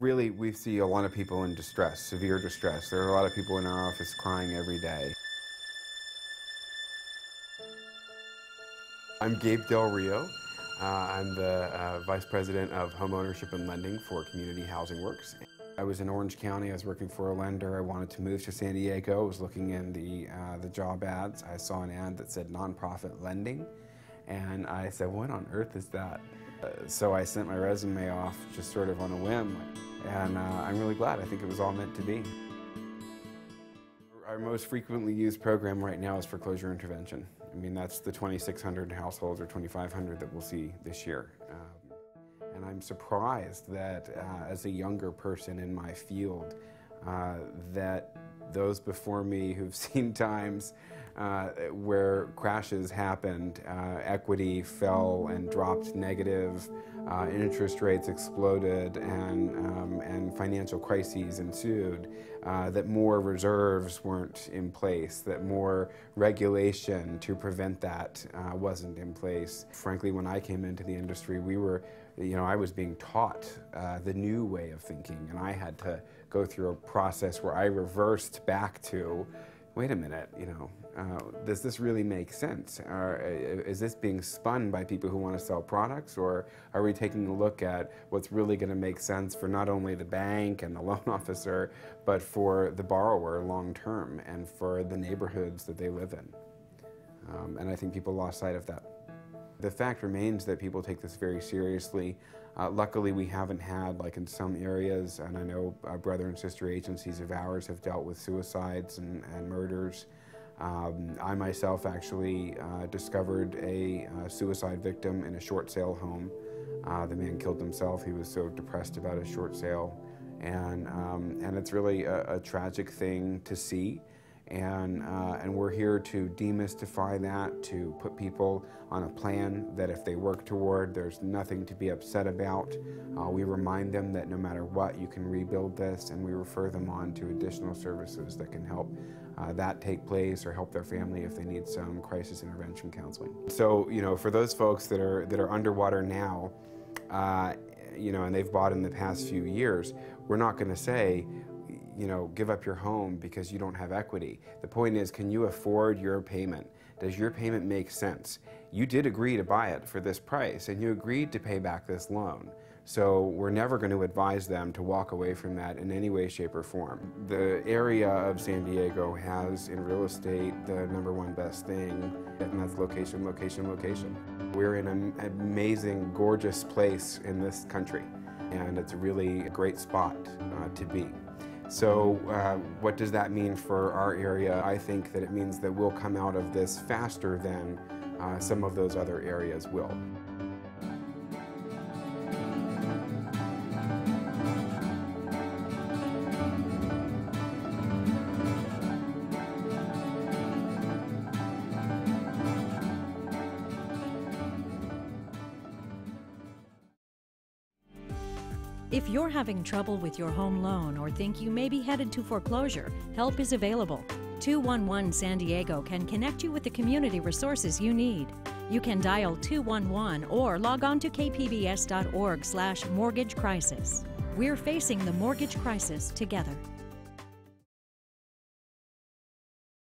Really, we see a lot of people in distress, severe distress. There are a lot of people in our office crying every day. I'm Gabe Del Rio. I'm the Vice President of Home Ownership and Lending for Community HousingWorks. I was in Orange County. I was working for a lender. I wanted to move to San Diego. I was looking in the job ads. I saw an ad that said nonprofit lending, and I said, what on earth is that? So I sent my resume off just sort of on a whim, and I'm really glad. I think it was all meant to be. Our most frequently used program right now is foreclosure intervention. I mean, that's the 2,600 households or 2,500 that we'll see this year. And I'm surprised that as a younger person in my field, that those before me who've seen times where crashes happened, equity fell and dropped negative, interest rates exploded, and financial crises ensued, that more reserves weren't in place, that more regulation to prevent that wasn't in place. Frankly, when I came into the industry, I was being taught the new way of thinking, and I had to go through a process where I reversed back to, wait a minute, does this really make sense? Is this being spun by people who want to sell products, or are we taking a look at what's really going to make sense for not only the bank and the loan officer, but for the borrower long term and for the neighborhoods that they live in? And I think people lost sight of that. The fact remains that people take this very seriously. Luckily, we haven't had, like in some areas, and I know brother and sister agencies of ours have dealt with suicides and murders. I myself actually discovered a suicide victim in a short sale home. The man killed himself. He was so depressed about his short sale. And it's really a tragic thing to see. And we're here to demystify that, to put people on a plan that if they work toward, there's nothing to be upset about. We remind them that no matter what, you can rebuild this, and we refer them on to additional services that can help that take place or help their family if they need some crisis intervention counseling. So, for those folks that are underwater now, and they've bought in the past few years, we're not going to say, give up your home because you don't have equity. The point is, can you afford your payment? Does your payment make sense? You did agree to buy it for this price, and you agreed to pay back this loan. So we're never going to advise them to walk away from that in any way, shape, or form. The area of San Diego has, in real estate, the #1 best thing, and that's location, location, location. We're in an amazing, gorgeous place in this country, and it's really a great spot to be. So what does that mean for our area? I think that it means that we'll come out of this faster than some of those other areas will. If you're having trouble with your home loan or think you may be headed to foreclosure, help is available. 211 San Diego can connect you with the community resources you need. You can dial 211 or log on to kpbs.org/mortgage crisis. We're facing the mortgage crisis together.